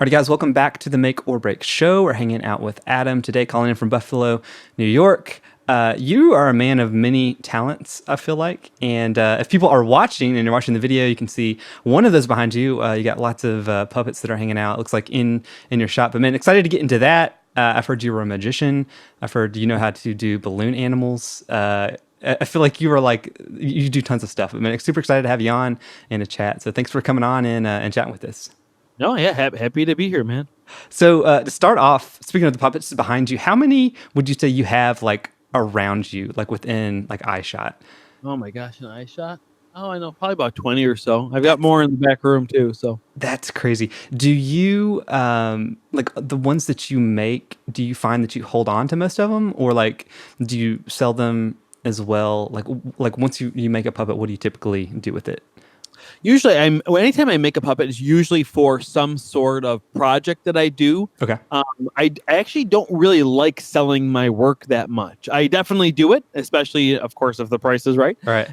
Alright, guys, welcome back to the Make or Break Show. We're hanging out with Adam today, calling in from Buffalo, New York. You are a man of many talents, I feel like. And if people are watching and you're watching the video, you can see one of those behind you. You got lots of puppets that are hanging out. It looks like in your shop. But man, excited to get into that. I've heard you were a magician. I've heard you know how to do balloon animals. I feel like you were like you do tons of stuff. I mean, super excited to have you on in a chat. So thanks for coming on and chatting with us. No, yeah, happy to be here, man. So to start off, speaking of the puppets behind you, how many would you say you have like around you, like within like eye shot? Oh my gosh, an eye shot. Oh, I know, probably about 20 or so. I've got more in the back room too. So That's crazy. Do you like the ones that you make? Do you find that you hold on to most of them, or like do you sell them as well? Like once you make a puppet, what do you typically do with it? usually, anytime I make a puppet, it's usually for some sort of project that I do. Okay. Um, I actually don't really like selling my work that much. I definitely do it, especially, of course, if the price is right, All right.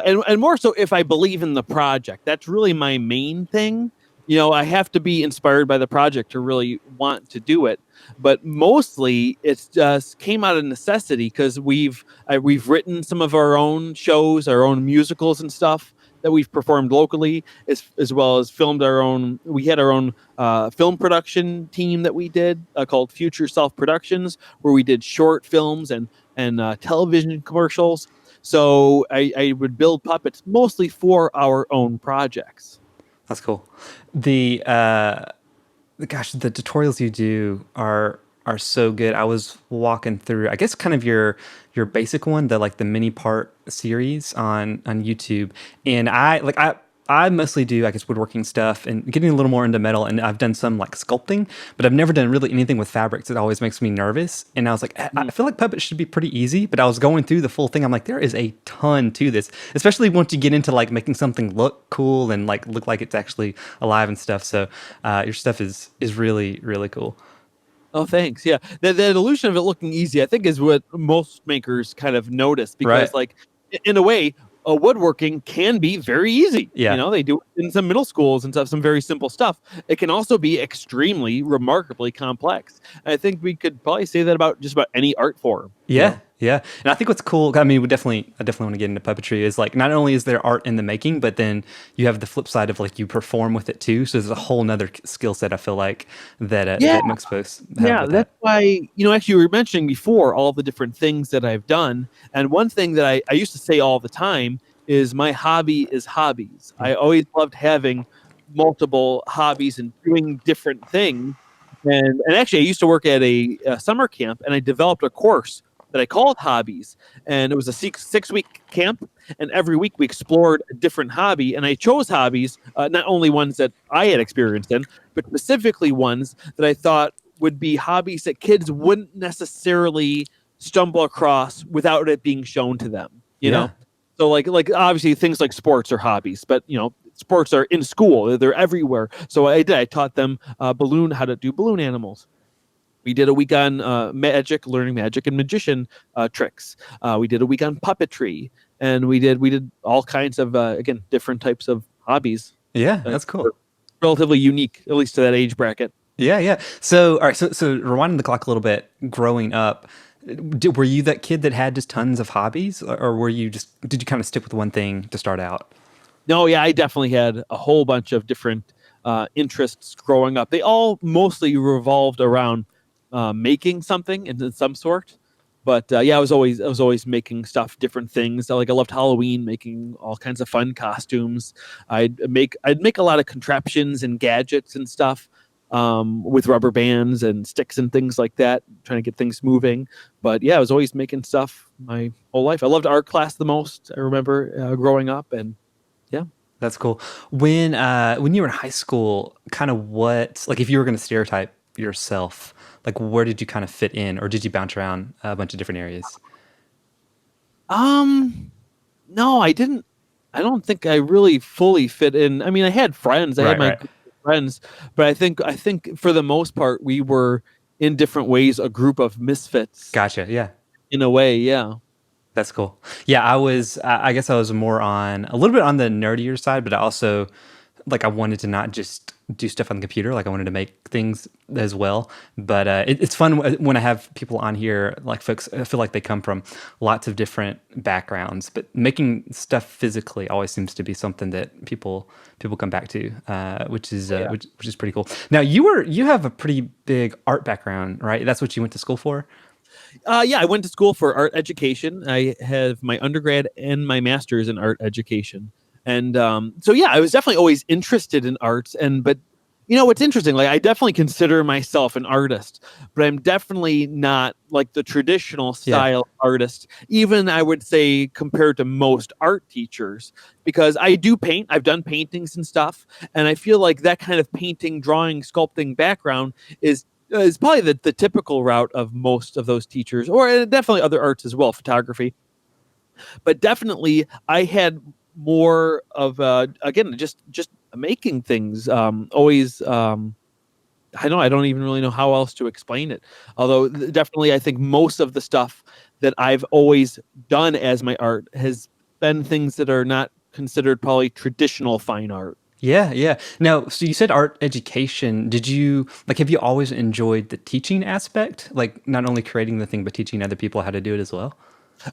and more so if I believe in the project. That's really my main thing. I have to be inspired by the project to really want to do it. But mostly, it's just came out of necessity because we've written some of our own shows, our own musicals and stuff that we've performed locally, as well as filmed our own. We had our own film production team that we did called Future Self Productions, where we did short films and television commercials. So I would build puppets mostly for our own projects. That's cool. The gosh, the tutorials you do are so good. I was walking through, I guess, kind of your basic one, the like the mini part series on YouTube, and I mostly do, I guess, woodworking stuff and getting a little more into metal. And I've done some like sculpting, but I've never done really anything with fabrics. It always makes me nervous. And I was like, I feel like puppets should be pretty easy. But I was going through the full thing. I'm like, there is a ton to this, especially once you get into like making something look cool and like look like it's actually alive and stuff. So your stuff is really cool. Oh, thanks. Yeah, the illusion of it looking easy, I think, is what most makers kind of notice Right. because, like, in a way, woodworking can be very easy. Yeah. They do it in some middle schools and stuff, some very simple stuff. It can also be extremely, remarkably complex. I think we could probably say that about just about any art form. Yeah, yeah. And I think what's cool, I mean, I definitely want to get into puppetry, is like not only is there art in the making, but then you have the flip side of like you perform with it too. So there's a whole nother skill set, I feel like, Yeah, that most folks have yeah. with That's that. why, actually, we were mentioning before all the different things that I've done, and one thing that I used to say all the time is my hobby is hobbies. I always loved having multiple hobbies and doing different things. And actually, I used to work at a summer camp, and I developed a course that I called Hobbies, and it was a six week camp, and every week we explored a different hobby, and I chose hobbies, not only ones that I had experience in, but specifically ones that I thought would be hobbies that kids wouldn't necessarily stumble across without it being shown to them. You Yeah, know, so like obviously things like sports are hobbies, but sports are in school; they're everywhere. So I taught them how to do balloon animals. We did a week on magic, learning magic and magician tricks. We did a week on puppetry, and we did all kinds of again different types of hobbies. yeah, Uh, that's cool. Relatively unique, at least to that age bracket. Yeah, yeah. So, all right, so rewinding the clock a little bit, growing up, were you that kid that had just tons of hobbies, or were you just did you kind of stick with one thing to start out? No, yeah, I definitely had a whole bunch of different interests growing up. They all mostly revolved around making something in some sort. But yeah, I was always making stuff, different things. Like I loved Halloween, making all kinds of fun costumes. I'd make a lot of contraptions and gadgets and stuff with rubber bands and sticks and things like that, trying to get things moving. But yeah, I was always making stuff my whole life. I loved art class the most. I remember growing up, and yeah. That's cool. When you were in high school, kind of what like if you were going to stereotype yourself, like where did you kind of fit in, or did you bounce around a bunch of different areas? Um, no, I didn't. I don't think I really fully fit in. I mean, I had friends. I had Right, my right. group of friends, but I think for the most part, we were in different ways a group of misfits Gotcha. Yeah. in a way. Yeah. That's cool. Yeah, I guess I was more on a little bit on the nerdier side, but I also like I wanted to not just do stuff on the computer. Like I wanted to make things as well. But it's fun when I have people on here, like folks, I feel like they come from lots of different backgrounds, but making stuff physically always seems to be something that people come back to, which is pretty cool. Now you have a pretty big art background, right? That's what you went to school for. Yeah, I went to school for art education. I have my undergrad and my master's in art education, and so yeah, I was definitely always interested in arts. But what's interesting, like I definitely consider myself an artist, but I'm definitely not like the traditional Yeah. style artist. Even I would say compared to most art teachers, because I do paint. I've done paintings and stuff, and I feel like that kind of painting, drawing, sculpting background is probably the typical route of most of those teachers, or definitely other arts as well, photography. But definitely, I had more of again just making things. Always, I don't even really know how else to explain it. Although definitely, I think most of the stuff that I've always done as my art has been things that are not considered probably traditional fine art. Yeah, yeah. Now, so you said art education. Have you always enjoyed the teaching aspect? Like not only creating the thing, but teaching other people how to do it as well?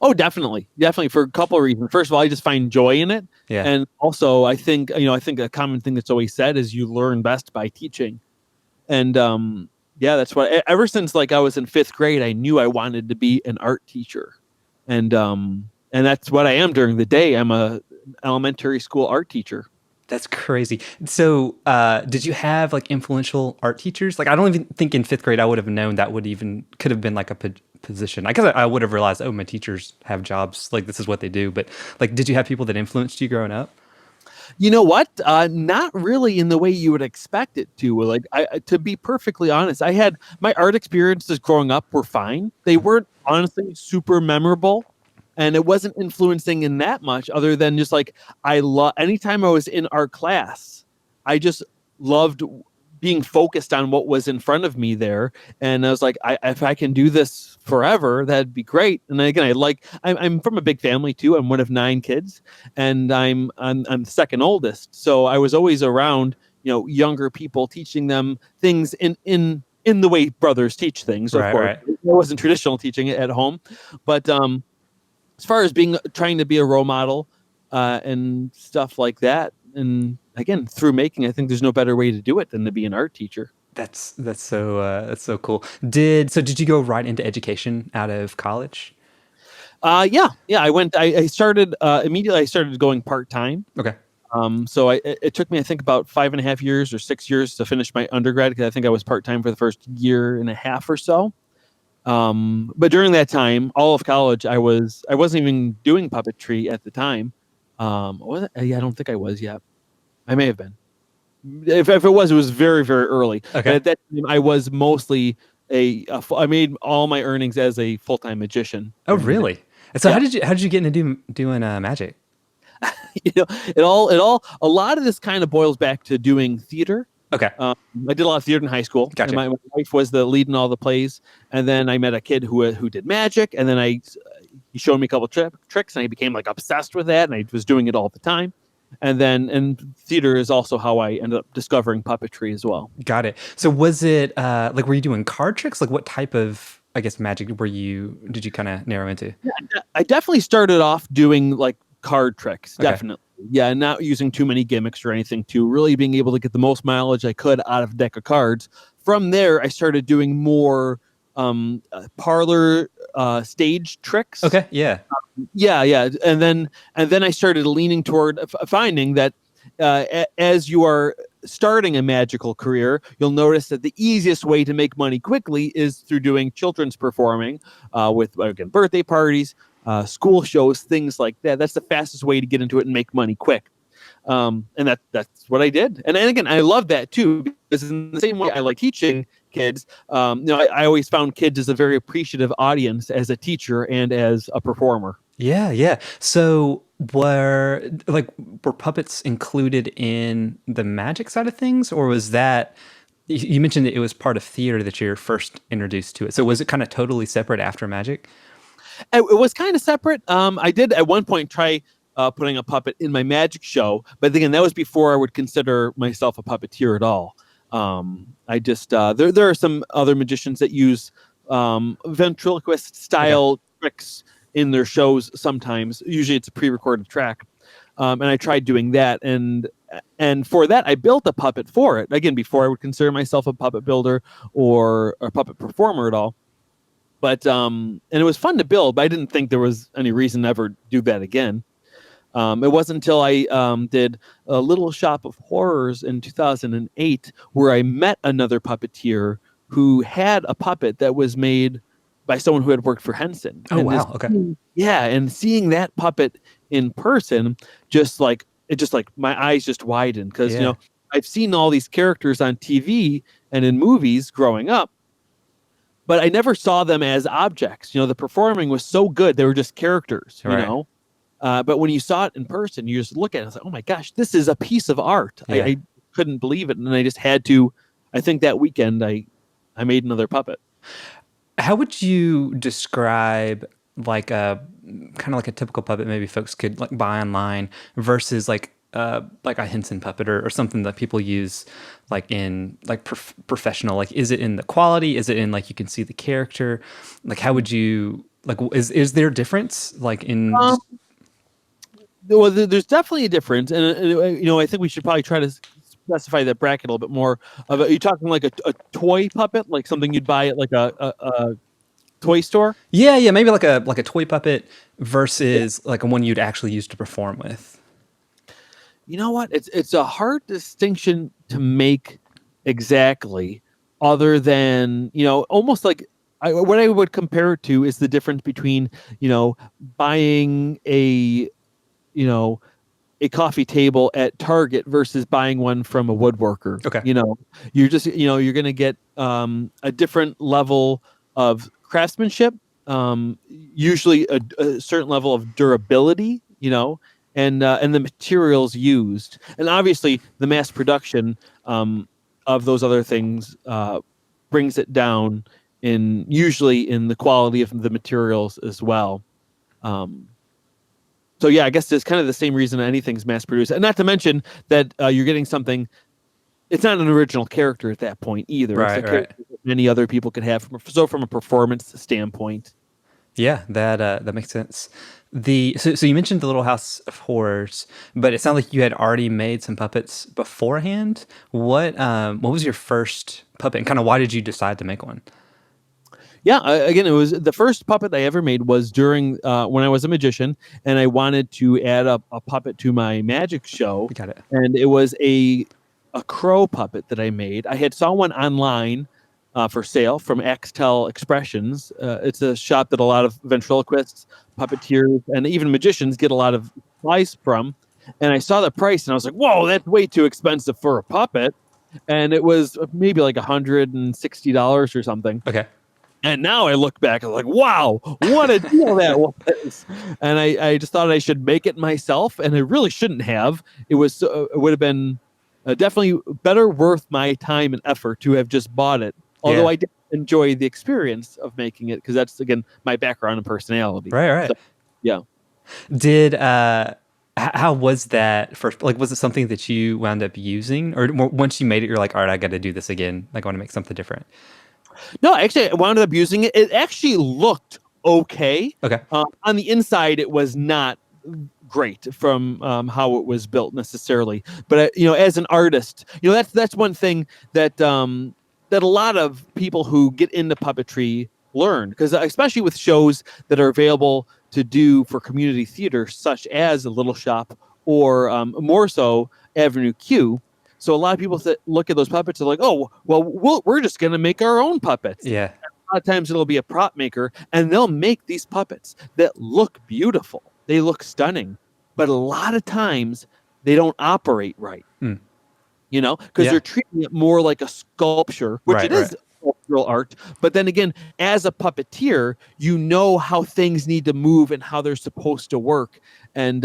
Oh, definitely for a couple of reasons. First of all, I just find joy in it, Yeah. and also I think a common thing that's always said is you learn best by teaching, and yeah, that's what. Ever since like I was in fifth grade, I knew I wanted to be an art teacher, and that's what I am during the day. I'm a elementary school art teacher. That's crazy. So, did you have like influential art teachers? Like, I don't even think in fifth grade I would have known that would even could have been like a position. I guess I would have realized, oh, my teachers have jobs. Like, this is what they do. But like, did you have people that influenced you growing up? You know what? Not really in the way you would expect it to. Like, to be perfectly honest, I had my art experiences growing up were fine. They weren't honestly super memorable, and it wasn't influencing in that much. Other than just like I love anytime I was in art class, I just loved being focused on what was in front of me there, and I was like, if I can do this forever, that'd be great. And again, I'm from a big family too. I'm one of 9 kids, and I'm the second oldest, so I was always around younger people, teaching them things in the way brothers teach things. Of Right, course, right. it wasn't traditional teaching it at home, but as far as trying to be a role model and stuff like that, and again through making, I think there's no better way to do it than to be an art teacher. That's so cool. Did you go right into education out of college? Yeah, I started immediately. I started going part-time. Okay. So it took me, I think, about 5.5 years or 6 years to finish my undergrad, because I think I was part-time for the first year and a half or so. But during that time, all of college, I wasn't even doing puppetry at the time. Was it? Yeah, I don't think I was yet. I may have been. If it was very, very early. But Okay. at that time, I was mostly I made all my earnings as a full-time magician Oh, during the day. really? And so Yeah. how did you get into doing magic? A lot of this kind of boils back to doing theater. Okay. Um, I did a lot of theater in high school, and Gotcha. my wife was the lead in all the plays. And then I met a kid who did magic, and then he showed me a couple tricks, and I became like obsessed with that, and I was doing it all the time. And theater is also how I ended up discovering puppetry as well. Got it. So was it like were you doing card tricks? Like what type of I guess magic did you kind of narrow into? I definitely started off doing like card tricks, Okay. definitely. Yeah, not using too many gimmicks or anything, to really being able to get the most mileage I could out of a deck of cards. From there, I started doing more parlor stage tricks. Okay. Yeah. Yeah, and then I started leaning toward finding that as you are starting a magical career, you'll notice that the easiest way to make money quickly is through doing children's performing, with again birthday parties, school shows, things like that. That's the fastest way to get into it and make money quick. And that's what I did. And again, I love that too, because in the same way I like teaching kids, I always found kids as a very appreciative audience as a teacher and as a performer. Yeah, yeah. So were puppets included in the magic side of things, or was that you mentioned that it was part of theater that you're first introduced to it. So was it kind of totally separate after magic? It was kind of separate. I did at one point try putting a puppet in my magic show. But again, that was before I would consider myself a puppeteer at all. I just there are some other magicians that use ventriloquist Okay. style tricks in their shows sometimes. Usually it's a pre-recorded track. And I tried doing that, and for that I built a puppet for it. Again, before I would consider myself a puppet builder or a puppet performer at all. But and it was fun to build, but I didn't think there was any reason to ever do that again. It wasn't until I did a Little Shop of Horrors in 2008 where I met another puppeteer who had a puppet that was made by someone who had worked for Henson. Oh wow. Okay. Yeah, and seeing that puppet in person, just like my eyes just widened because Yeah. I've seen all these characters on TV and in movies growing up, but I never saw them as objects. The performing was so good; they were just characters. Right. But when you saw it in person, you just look at it and say, "Oh my gosh, this is a piece of art!" Yeah. I couldn't believe it, and I just had to. I think that weekend I made another puppet. How would you describe like a kind of like a typical puppet maybe folks could like buy online versus like a Henson puppet or something that people use like in like professional? Like, is it in the quality? Is it in like you can see the character? Like, how would you like? Is there a difference like in Um, just well, there's definitely a difference, and I think we should probably try to specify that bracket a little bit more. Are you talking like a toy puppet, like something you'd buy at like a toy store? yeah, maybe like a toy puppet versus like a one you'd actually use to perform with. You know what? It's a hard distinction to make exactly, other than almost like what I would compare it to is the difference between buying you know a coffee table at Target versus buying one from a woodworker. Okay. You're just you're going to get a different level of craftsmanship, usually a certain level of durability, and the materials used, and obviously the mass production of those other things brings it down in usually in the quality of the materials as well. Um, so yeah, I guess it's kind of the same reason anything's mass produced, and not to mention that you're getting something. It's not an original character at that point either. It's a Right, right. character that many other people could have. From a performance standpoint. Yeah, that makes sense. So you mentioned the Little House of Horrors, but it sounds like you had already made some puppets beforehand. What was your first puppet, and kind of why did you decide to make one? Yeah, again, it was the first puppet I ever made was during when I was a magician, and I wanted to add a puppet to my magic show, You got it. and it was a crow puppet that I made. I had saw one online for sale from Axtel Expressions. It's a shop that a lot of ventriloquists, puppeteers, and even magicians get a lot of supplies from. And I saw the price, and I was like, "Whoa, that's way too expensive for a puppet." And it was maybe like $160 or something. Okay. And now I look back and I'm like, wow, what a deal that was. And I just thought I should make it myself, and I really shouldn't have. It would have been definitely better worth my time and effort to have just bought it. Although Yeah. I did enjoy the experience of making it because that's again my background and personality. Right, right. So, yeah. Did how was that first? Like, was it something that you wound up using, or once you made it, you're like, all right, I got to do this again. Like, I want to make something different. No, actually, I wound up using it. It actually looked okay. Okay. On the inside, it was not great from how it was built necessarily. But as an artist, that's one thing that that a lot of people who get into puppetry learn, because especially with shows that are available to do for community theater, such as a Little Shop or more so Avenue Q. So a lot of people that look at those puppets are like, oh, well, we're just going to make our own puppets. Yeah. A lot of times it'll be a prop maker, and they'll make these puppets that look beautiful. They look stunning, but a lot of times they don't operate right. Mm. Because Yeah. they're treating it more like a sculpture, which Right, it is right. sculptural art. But then again, as a puppeteer, you know how things need to move and how they're supposed to work, and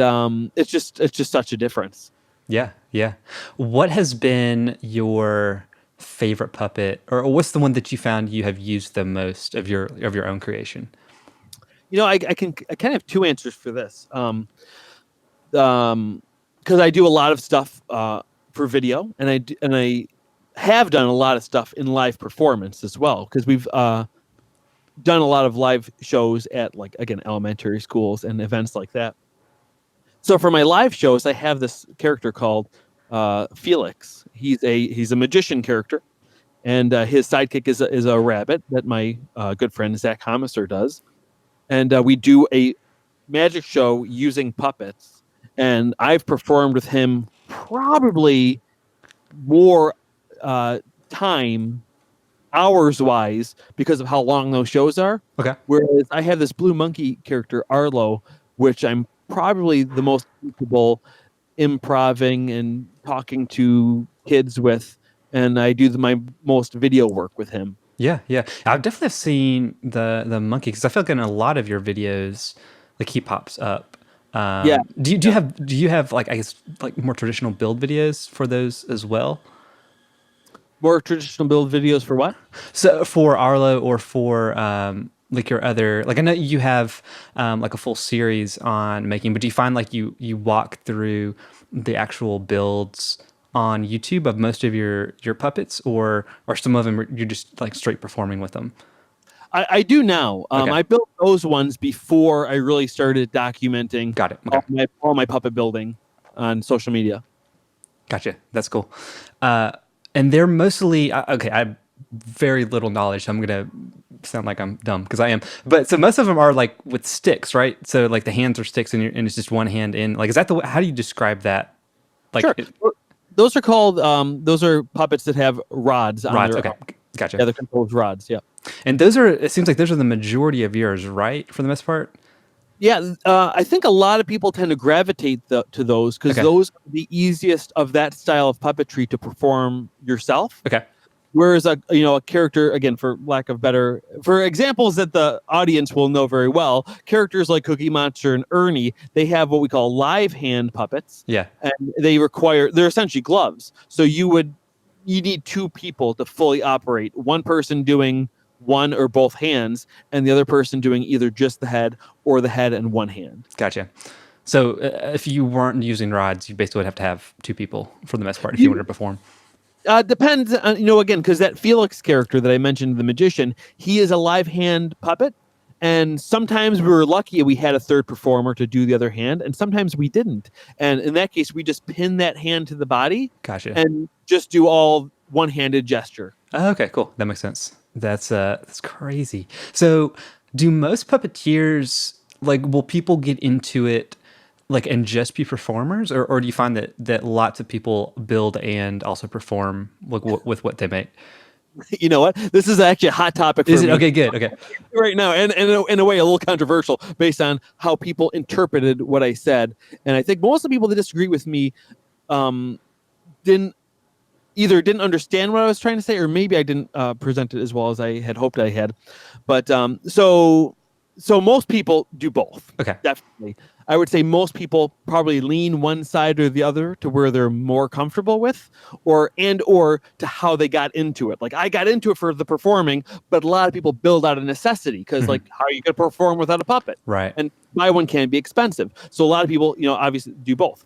it's just such a difference. Yeah, yeah. What has been your favorite puppet, or what's the one that you found you have used the most of your own creation? I kind of have two answers for this. because I do a lot of stuff for video, and I have done a lot of stuff in live performance as well, because we've done a lot of live shows at, like, again, elementary schools and events like that. So for my live shows, I have this character called Felix. He's a magician character, and his sidekick is a rabbit that my good friend Zach Homister does, and we do a magic show using puppets. And I've performed with him probably more time, hours wise, because of how long those shows are. Okay. Whereas I have this blue monkey character, Arlo, which I'm probably the most comfortable improving and talking to kids with, and I do my most video work with him. Yeah, yeah. I've definitely seen the monkey because I feel like in a lot of your videos, like he pops up. Yeah. Do you have like, I guess, like more traditional build videos for those as well? More traditional build videos for what? So for Arlo or for like your other, like I know you have like a full series on making, but do you find like you walk through the actual builds on YouTube of most of your puppets, or some of them you're just like straight performing with them? I do now. Okay. I built those ones before I really started documenting Got it. Okay. all my puppet building on social media. Gotcha. That's cool. And they're mostly okay. I have very little knowledge, so I'm gonna sound like I'm dumb because I am. But so most of them are like with sticks, right? So like the hands are sticks, and it's just one hand in. Like, is that the how do you describe that? Like Sure. Those are called. Those are puppets that have rods on rods. their. Okay, gotcha. Yeah, they're controlled rods. Yeah. And those are. It seems like those are the majority of yours, right? For the most part. Yeah, I think a lot of people tend to gravitate to those because Okay. those are the easiest of that style of puppetry to perform yourself. Okay. Whereas a character, again, for lack of better, for examples that the audience will know very well, characters like Cookie Monster and Ernie, they have what we call live hand puppets, Yeah. and they're essentially gloves. So you need two people to fully operate. One person doing one or both hands, and the other person doing either just the head or the head and one hand. Gotcha. So if you weren't using rods, you basically would have to have two people for the most part if you wanted to perform. Depends on, again, because that Felix character that I mentioned, the magician, he is a live hand puppet. And sometimes we were lucky we had a third performer to do the other hand, and sometimes we didn't. And in that case, we just pin that hand to the body. Gotcha. And just do all one-handed gesture. Okay, cool. That makes sense. That's crazy. So, do most puppeteers like will people get into it like and just be performers, or do you find that lots of people build and also perform like with what they make? You know what? This is actually a hot topic for Is it me okay? Good. Okay. right now, and in a way a little controversial based on how people interpreted what I said. And I think most of the people that disagree with me didn't understand what I was trying to say, or maybe I didn't present it as well as I had hoped I had. But so most people do both. Okay. Definitely. I would say most people probably lean one side or the other to where they're more comfortable with, or to how they got into it. Like I got into it for the performing, but a lot of people build out of necessity because like, how are you going to perform without a puppet? Right. And buy one can be expensive. So a lot of people, obviously do both.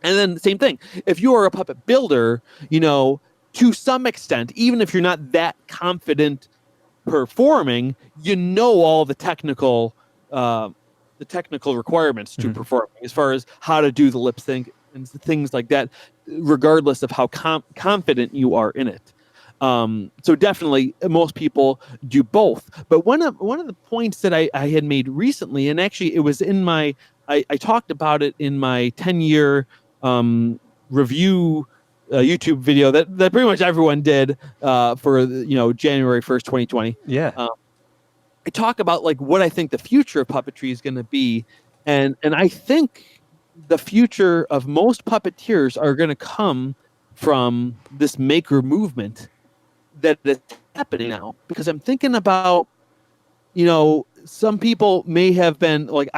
And then same thing, if you are a puppet builder, to some extent, even if you're not that confident performing, all the technical requirements to perform, as far as how to do the lip sync and things like that, regardless of how confident you are in it. So definitely most people do both. But one of the points that I had made recently, and actually it was in I talked about it in my 10-year review YouTube video that pretty much everyone did for January 1st, 2020. Yeah. I talk about like what I think the future of puppetry is going to be, and I think the future of most puppeteers are going to come from this maker movement that is happening now. Because I'm thinking about, some people may have been like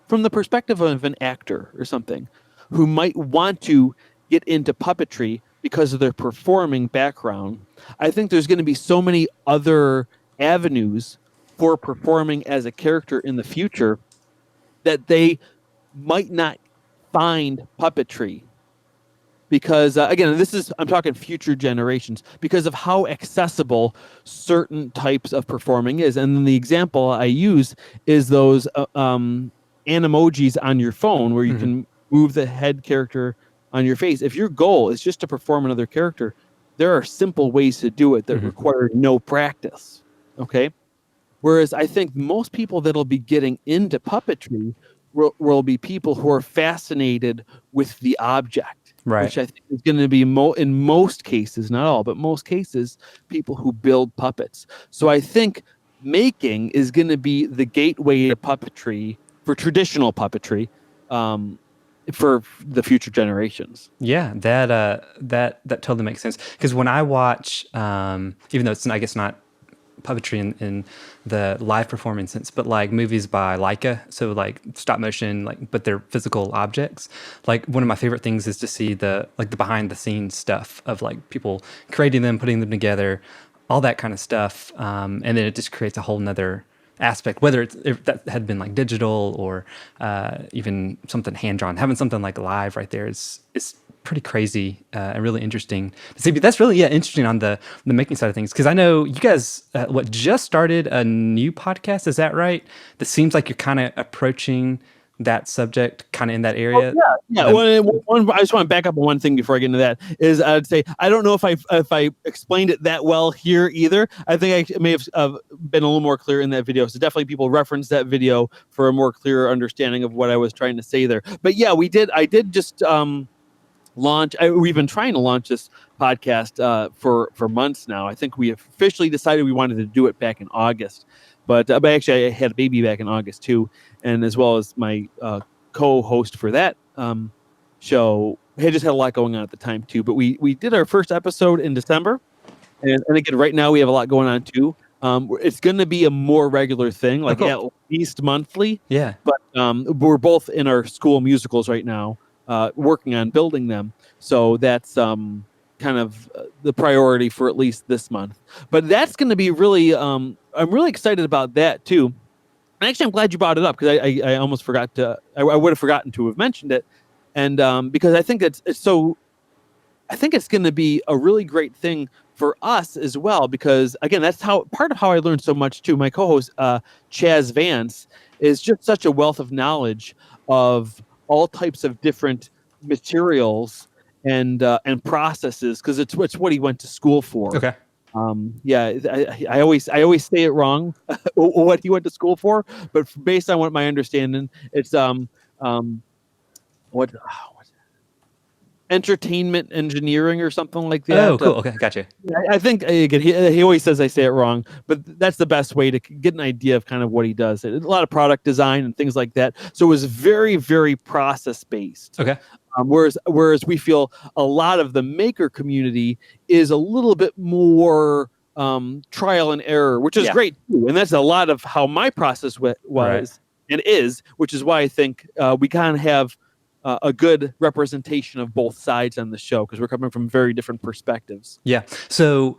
from the perspective of an actor or something who might want to get into puppetry because of their performing background. I think there's going to be so many other avenues for performing as a character in the future that they might not find puppetry because again, I'm talking future generations because of how accessible certain types of performing is. And then the example I use is those animojis on your phone where you can move the head character on your face. If your goal is just to perform another character, there are simple ways to do it that require no practice. Okay. Whereas I think most people that'll be getting into puppetry will be people who are fascinated with the object, Right. which I think is going to be in most cases, not all, but most cases, people who build puppets. So I think making is going to be the gateway to puppetry for traditional puppetry for the future generations. Yeah, that totally makes sense. Because when I watch, even though it's I guess not puppetry in the live performing sense, but like movies by Leica, so like stop motion, like but they're physical objects. Like one of my favorite things is to see the behind the scenes stuff of like people creating them, putting them together, all that kind of stuff, and then it just creates a whole nother aspect, whether if that had been like digital or even something hand drawn. Having something like live right there is pretty crazy and really interesting to see. But that's really interesting on the making side of things, because I know you guys just started a new podcast. Is that right? That seems like you're kind of approaching that subject kind of in that area. Oh, yeah. I just want to back up on one thing before I get into that. Is I'd say I don't know if I explained it that well here either. I think I may have been a little more clear in that video. So definitely people reference that video for a more clear understanding of what I was trying to say there. But yeah, I did just launch. We've been trying to launch this podcast for months now. I think we officially decided we wanted to do it back in August. But actually, I had a baby back in August too, and as well as my co-host for that show had just had a lot going on at the time too. But we did our first episode in December, and again, right now we have a lot going on too. It's going to be a more regular thing, like at least monthly. Yeah. But we're both in our school musicals right now, working on building them. So that's kind of the priority for at least this month. But that's going to be really, I'm really excited about that too. And actually, I'm glad you brought it up because I almost forgot to, I would have forgotten to have mentioned it. And because I think it's so, I think it's going to be a really great thing for us as well, because again, that's part of how I learned so much too. My co-host, Chaz Vance, is just such a wealth of knowledge of all types of different materials and processes, because it's what he went to school for. Okay. I always say it wrong what he went to school for, but based on what my understanding, it's what entertainment engineering or something like that. Oh, cool. Okay, gotcha. I think again, he always says I say it wrong, but that's the best way to get an idea of kind of what he does. A lot of product design and things like that. So it was very, very process based. Okay. Whereas we feel a lot of the maker community is a little bit more trial and error, which is great too. And that's a lot of how my process was and is, which is why I think we kind of have a good representation of both sides on the show, because we're coming from very different perspectives. Yeah. So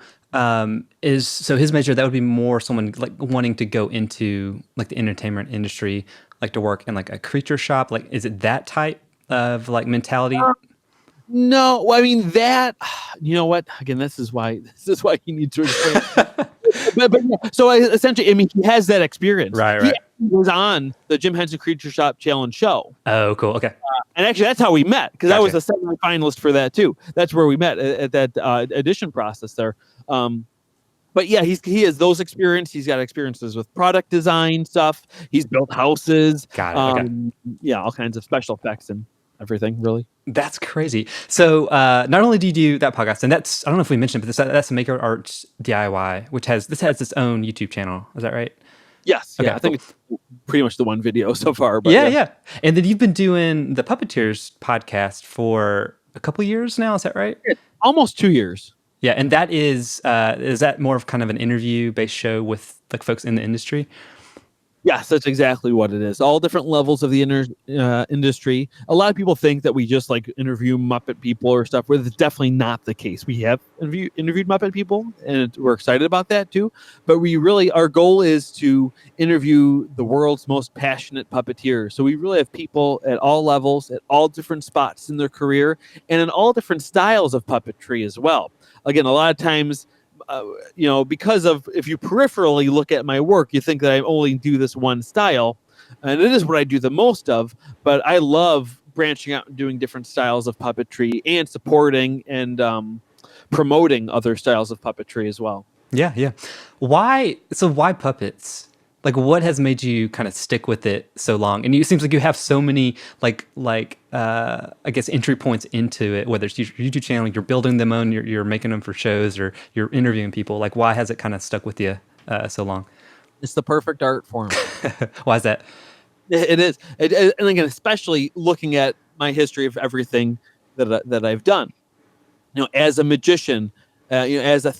his major, that would be more someone like wanting to go into like the entertainment industry, like to work in like a creature shop. Like, is it that type of like mentality? No, I mean that. You know what? Again, this is why you need to explain. but yeah, so essentially, I mean, he has that experience. Right. He was on the Jim Henson Creature Shop Challenge show. Oh, cool. Okay. And actually, that's how we met, because I was a semi-finalist for that too. That's where we met at that audition process there. But yeah, he has those experiences. He's got experiences with product design stuff. He's built houses. Got it. Okay. Yeah, all kinds of special effects and everything, really. That's crazy. So not only do you do that podcast, and that's, I don't know if we mentioned, but that's Maker Arts DIY, which has its own YouTube channel. Is that right? Yes. Okay, yeah, I think it's pretty much the one video so far. But yeah. And then you've been doing the Puppeteers podcast for a couple years now. Is that right? Almost 2 years. Yeah, and that is that more of kind of an interview-based show with like folks in the industry? Yes, that's exactly what it is. All different levels of the industry. A lot of people think that we just like interview Muppet people or stuff, where it's definitely not the case. We have interviewed Muppet people, and we're excited about that too. But our goal is to interview the world's most passionate puppeteers. So we really have people at all levels, at all different spots in their career, and in all different styles of puppetry as well. Again, a lot of times because of if you peripherally look at my work, you think that I only do this one style, and it is what I do the most of. But I love branching out and doing different styles of puppetry and supporting and promoting other styles of puppetry as well. Yeah, yeah. Why puppets? Like what has made you kind of stick with it so long? And it seems like you have so many I guess entry points into it, whether it's your YouTube channel, you're building them on, you're making them for shows, or you're interviewing people. Like why has it kind of stuck with you so long? It's the perfect art form. Why is that? It is, and again, especially looking at my history of everything that I've done. As a magician, as a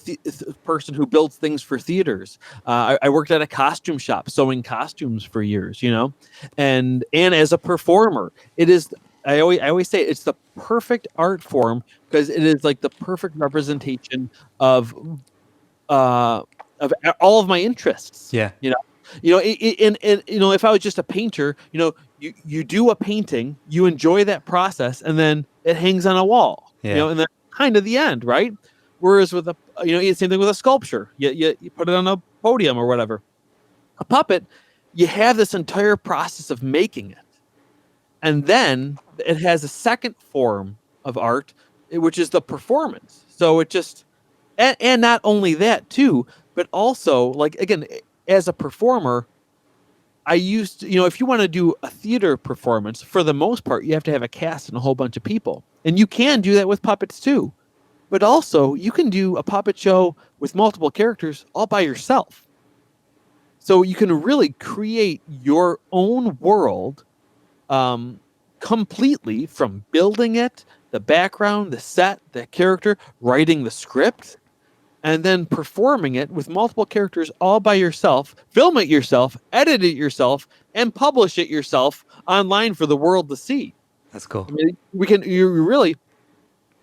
person who builds things for theaters, I worked at a costume shop sewing costumes for years. And as a performer, it is. I always say it's the perfect art form because it is like the perfect representation of all of my interests. Yeah. If I was just a painter, you do a painting, you enjoy that process, and then it hangs on a wall. Yeah. And then kind of the end, right? Whereas with same thing with a sculpture. You put it on a podium or whatever. A puppet, you have this entire process of making it, and then it has a second form of art, which is the performance. So it just, and not only that too, but also like again, as a performer, I used to, if you want to do a theater performance, for the most part, you have to have a cast and a whole bunch of people. And you can do that with puppets too. But also, you can do a puppet show with multiple characters all by yourself. So you can really create your own world completely, from building it, the background, the set, the character, writing the script, and then performing it with multiple characters all by yourself, film it yourself, edit it yourself, and publish it yourself online for the world to see. That's cool. I mean, you really,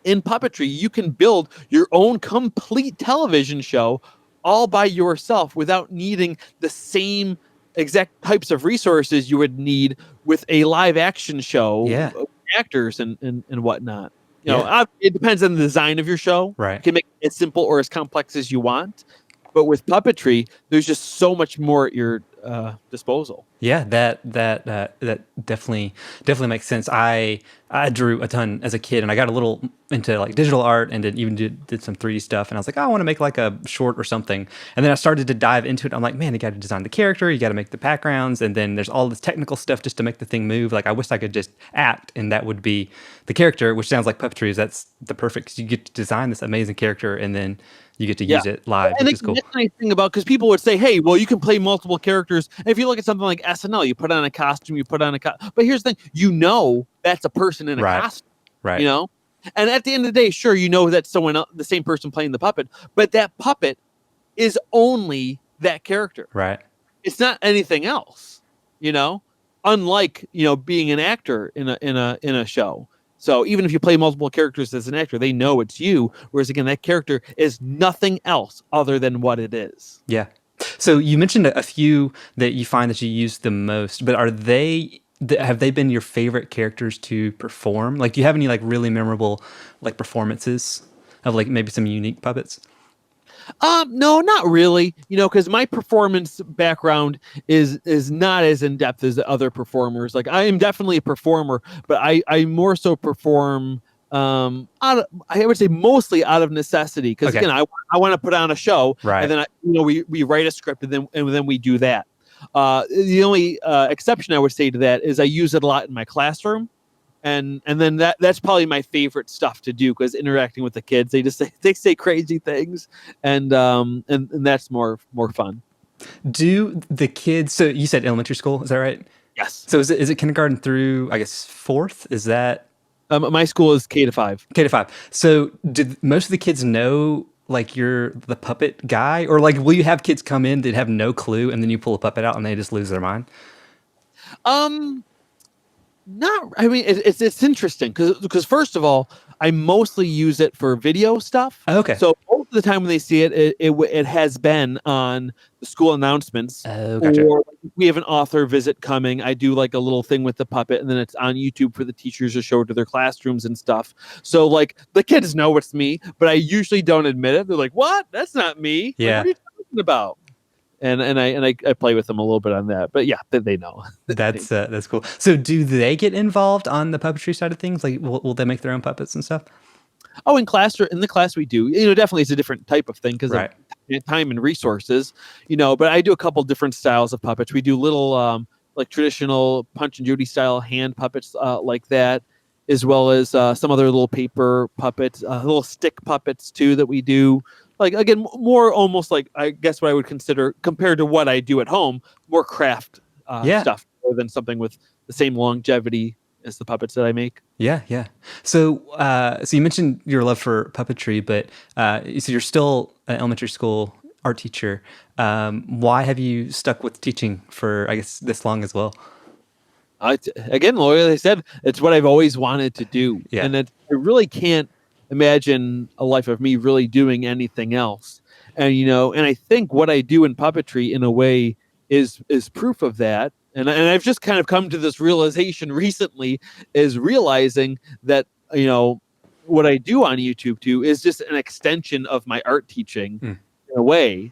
in puppetry, you can build your own complete television show all by yourself without needing the same exact types of resources you would need with a live action show, Yeah. actors and whatnot. Yeah. It depends on the design of your show. Right. You can make it as simple or as complex as you want. But with puppetry, there's just so much more at your disposal. Yeah, that definitely makes sense. I drew a ton as a kid, and I got a little into like digital art, and even did some 3D stuff. And I was like, oh, I want to make like a short or something. And then I started to dive into it. I'm like, man, you got to design the character, you got to make the backgrounds, and then there's all this technical stuff just to make the thing move. Like I wish I could just act, and that would be the character. Which sounds like puppetry. That's the perfect. 'Cause you get to design this amazing character, and then you get to use it live, And which is cool. that's the nice thing about, because people would say, hey, well, you can play multiple characters. And if you look at something like SNL, you put on a costume, but here's the thing, that's a person in a Right. costume, Right. And at the end of the day, sure, that's someone else, the same person playing the puppet, but that puppet is only that character. Right. It's not anything else, unlike, being an actor in a show. So even if you play multiple characters as an actor, they know it's you. Whereas again, that character is nothing else other than what it is. Yeah. So you mentioned a few that you find that you use the most, but have they been your favorite characters to perform? Like, do you have any like really memorable like performances of like maybe some unique puppets? No, not really. Because my performance background is not as in depth as the other performers. Like I am definitely a performer, but I more so perform I would say mostly out of necessity. Because Okay. again, I want to put on a show, Right. and then we write a script, and then we do that. The only exception I would say to that is I use it a lot in my classroom. And then that's probably my favorite stuff to do, because interacting with the kids, they say crazy things, and that's more fun. Do the kids? So you said elementary school, is that right? Yes. So is it kindergarten through I guess fourth? Is that My school is K-5. K to 5? So did most of the kids know like you're the puppet guy, or like will you have kids come in that have no clue and then you pull a puppet out and they just lose their mind? Um, Not, I mean, it's interesting because first of all, I mostly use it for video stuff. Oh, okay. So most of the time when they see it, it has been on the school announcements, Oh, gotcha. or we have an author visit coming. I do like a little thing with the puppet, and then it's on YouTube for the teachers to show to their classrooms and stuff. So like the kids know it's me, but I usually don't admit it. They're like, "What? That's not me. Like, Yeah. what are you talking about?" And I play with them a little bit on that, but yeah, they know. That's cool. So do they get involved on the puppetry side of things? Like will they make their own puppets and stuff? Oh, in the class we do. Definitely it's a different type of thing because of Right. time and resources. But I do a couple different styles of puppets. We do little like traditional Punch and Judy style hand puppets like that, as well as some other little paper puppets, little stick puppets too that we do. Like again, more almost like I guess what I would consider compared to what I do at home, more craft Yeah. stuff rather than something with the same longevity as the puppets that I make. Yeah, yeah. So you mentioned your love for puppetry, but so you're still an elementary school art teacher. Why have you stuck with teaching for, I guess, this long as well? Again, like I said, it's what I've always wanted to do, Yeah. and I really can't imagine a life of me really doing anything else. And I think what I do in puppetry, in a way, is proof of that. And I've just kind of come to this realization recently, is realizing that what I do on YouTube too is just an extension of my art teaching Mm. in a way.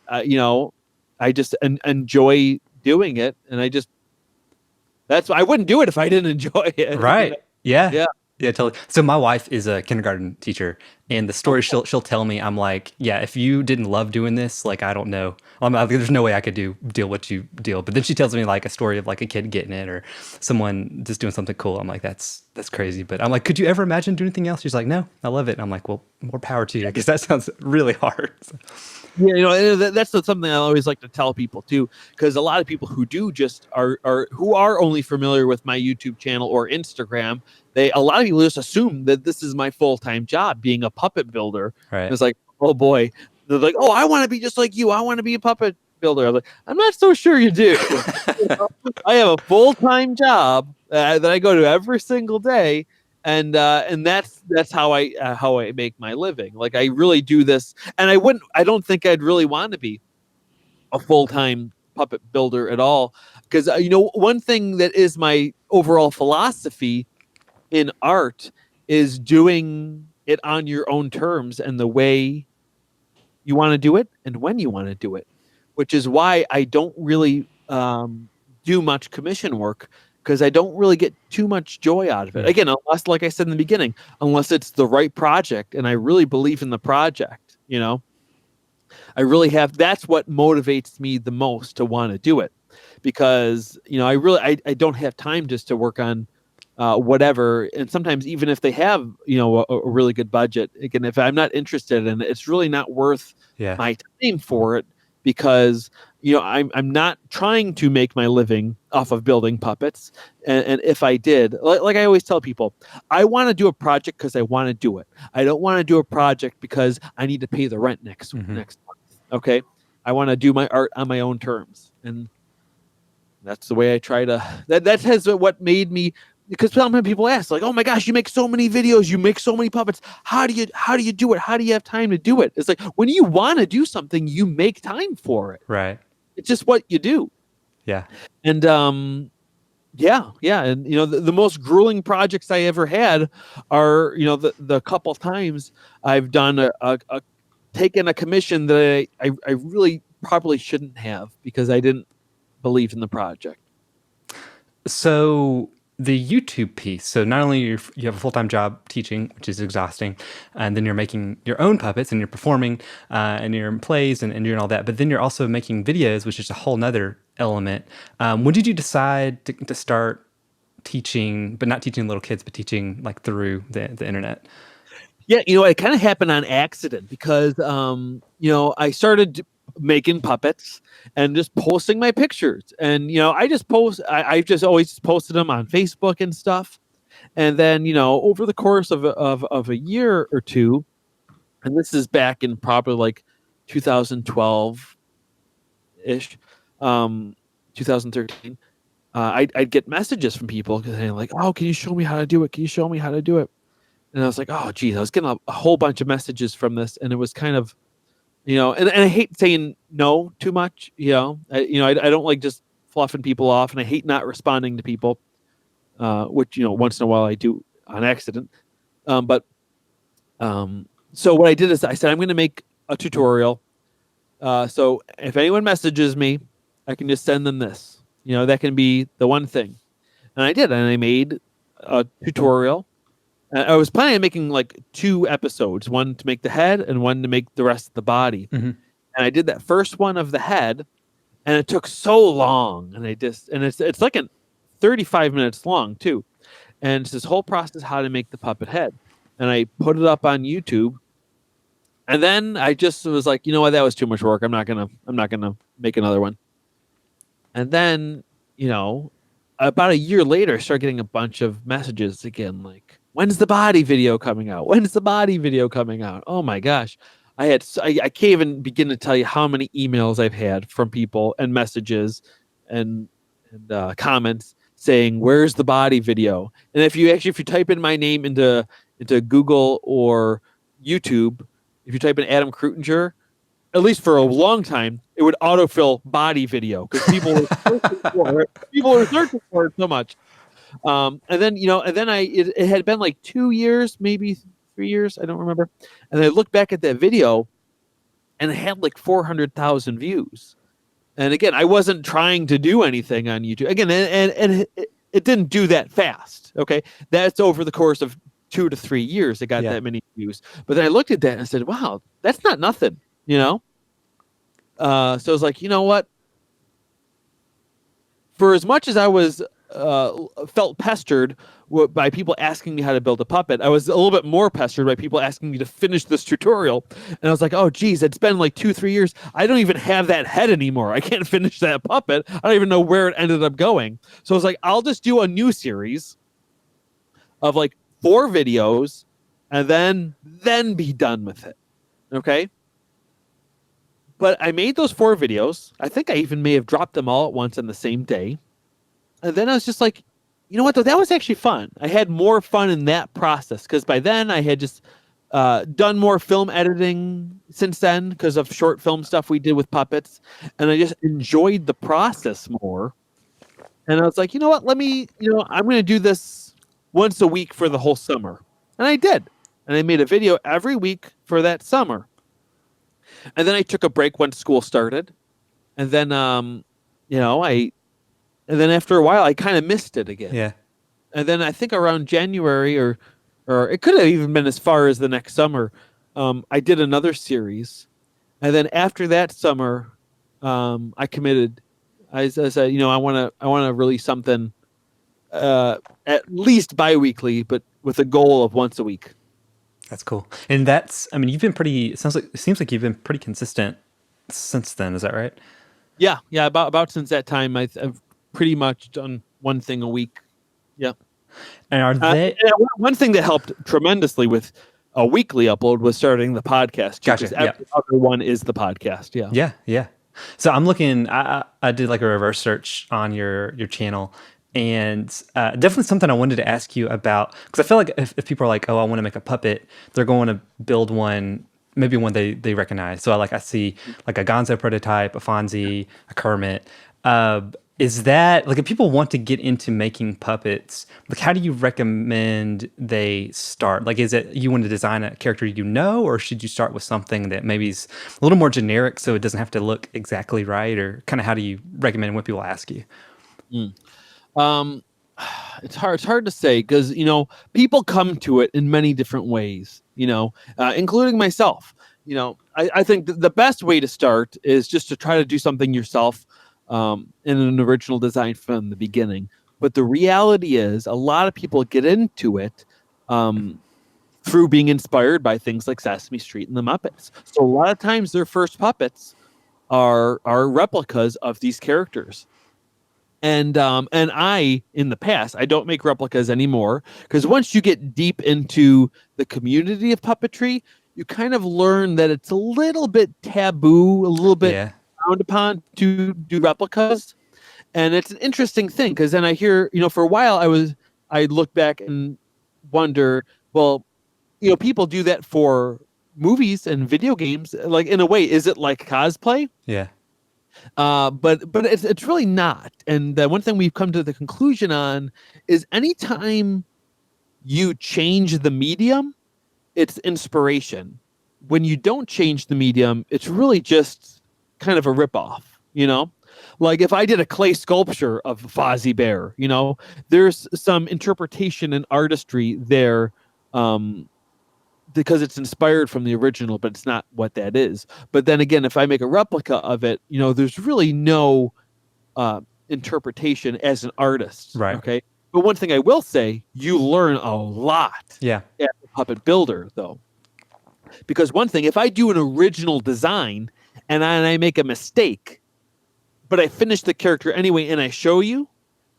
I just enjoy doing it, and I wouldn't do it if I didn't enjoy it. Right. Yeah. Yeah. Yeah, totally. So my wife is a kindergarten teacher, and the story she'll tell me, I'm like, yeah, if you didn't love doing this, like I don't know, there's no way I could deal what you deal. But then she tells me like a story of like a kid getting it or someone just doing something cool. I'm like, that's crazy. But I'm like, could you ever imagine doing anything else? She's like, no, I love it. And I'm like, well, more power to you. I guess that sounds really hard. Yeah, that's something I always like to tell people too, because a lot of people who do just who are only familiar with my YouTube channel or Instagram, a lot of people just assume that this is my full-time job, being a puppet builder. Right. And it's like, oh boy, they're like, oh, I want to be just like you. I want to be a puppet builder. I'm like, I'm not so sure you do. I have a full-time job that I go to every single day. And that's how I make my living. Like I really do this, and I don't think I'd really want to be a full-time puppet builder at all, because one thing that is my overall philosophy in art is doing it on your own terms and the way you want to do it and when you want to do it, which is why I don't really do much commission work, because I don't really get too much joy out of it. Again, unless, like I said in the beginning, unless it's the right project and I really believe in the project, I really have. That's what motivates me the most to want to do it, because I don't have time just to work on whatever. And sometimes even if they have a really good budget, again, if I'm not interested in it, it's really not worth my time for it, because I'm not trying to make my living off of building puppets. And if I did, like I always tell people, I want to do a project because I want to do it. I don't want to do a project because I need to pay the rent next month. Okay, I want to do my art on my own terms, and that's the way I try to. That has what made me. Because sometimes people ask, like, "Oh my gosh, you make so many videos, you make so many puppets. How do you do it? How do you have time to do it?" It's like, when you want to do something, you make time for it. Right. It's just what you do. Yeah. And yeah, and the most grueling projects I ever had are the couple times I've done a taken a commission that I really probably shouldn't have, because I didn't believe in the project. So the YouTube piece. So not only you have a full-time job teaching, which is exhausting, and then you're making your own puppets and you're performing and you're in plays and doing all that, but then you're also making videos, which is a whole nother element. When did you decide to start teaching, but not teaching little kids, but teaching like through the internet? Yeah, it kind of happened on accident, because I started making puppets and just posting my pictures, and I just always posted them on Facebook and stuff. And then over the course of a year or two, and this is back in probably like 2012 ish, 2013. I'd get messages from people saying like, "Oh, can you show me how to do it? Can you show me how to do it?" And I was like, "Oh, geez," I was getting a whole bunch of messages from this, and it was kind of, and I hate saying no too much. I don't like just fluffing people off, and I hate not responding to people, which once in a while I do on accident. But so what I did is I said I'm going to make a tutorial. So if anyone messages me, I can just send them this. That can be the one thing. And I did, and I made a tutorial. I was planning on making like 2 episodes, one to make the head and one to make the rest of the body. Mm-hmm. And I did that first one of the head, and it took so long. And it's like 35 minutes long too. And it's this whole process how to make the puppet head. And I put it up on YouTube. And then I just was like, you know what, that was too much work. I'm not gonna make another one. And then, about a year later, I started getting a bunch of messages again, like, when's the body video coming out? When's the body video coming out? Oh my gosh. I can't even begin to tell you how many emails I've had from people and messages and comments saying, where's the body video? And if you type in my name into Google or YouTube, if you type in Adam Kruetinger, at least for a long time, it would autofill body video because people were searching for it. People were searching for it so much. And then it had been like 2 years, maybe 3 years, I don't remember. And I looked back at that video, and it had like 400,000 views. And again, I wasn't trying to do anything on YouTube. Again, and it didn't do that fast. Okay, that's over the course of 2 to 3 years. It got that many views. But then I looked at that and I said, "Wow, that's not nothing." So I was like, you know what? For as much as I was felt pestered by people asking me how to build a puppet, I was a little bit more pestered by people asking me to finish this tutorial. And I was like, oh, geez, it's been like 2-3 years. I don't even have that head anymore. I can't finish that puppet. I don't even know where it ended up going. So I was like, I'll just do a new series of like 4 videos and then be done with it. Okay. But I made those 4 videos. I think I even may have dropped them all at once on the same day. And then I was just like, you know what, though? That was actually fun. I had more fun in that process because by then I had just done more film editing since then because of short film stuff we did with puppets. And I just enjoyed the process more. And I was like, you know what, I'm going to do this once a week for the whole summer. And I did. And I made a video every week for that summer. And then I took a break when school started. And then, and then after a while, I kind of missed it again. Yeah. And then I think around January or it could have even been as far as the next summer, I did another series. And then after that summer, I committed. I said, I want to release something at least bi-weekly, but with a goal of once a week. That's cool. And you've been it seems like you've been pretty consistent since then. Is that right? Yeah. About since that time, I've pretty much done one thing a week. Yeah. And are they one thing that helped tremendously with a weekly upload was starting the podcast. Gotcha. Every other one is the podcast. Yeah. Yeah. So I'm looking. I did like a reverse search on your channel, and definitely something I wanted to ask you about, because I feel like if people are like, oh, I want to make a puppet, they're going to build one, maybe one they recognize. So I see like a Gonzo prototype, a Fonzie, a Kermit. Is that like, if people want to get into making puppets, like how do you recommend they start? Like, is it you want to design a character or should you start with something that maybe is a little more generic so it doesn't have to look exactly right? Or kind of how do you recommend when people ask you? It's hard to say because people come to it in many different ways, including myself. I think the best way to start is just to try to do something yourself in an original design from the beginning. But the reality is a lot of people get into it through being inspired by things like Sesame Street and the Muppets. So a lot of times their first puppets are replicas of these characters. And I, in the past, I don't make replicas anymore because once you get deep into the community of puppetry, you kind of learn that it's a little bit taboo, a little bit Yeah. frowned upon to do replicas. And it's an interesting thing because then I hear, for a while I look back and wonder, well, people do that for movies and video games. Like, in a way, is it like cosplay? Yeah. But it's really not. And one thing we've come to the conclusion on is anytime you change the medium, it's inspiration. When you don't change the medium, it's really just kind of a ripoff, Like if I did a clay sculpture of Fozzie Bear, there's some interpretation and artistry there, because it's inspired from the original, but it's not what that is. But then again, if I make a replica of it, there's really no interpretation as an artist. Right. Okay. But one thing I will say, you learn a lot Yeah. as a puppet builder, though. Because one thing, if I do an original design and I make a mistake, but I finish the character anyway and I show you,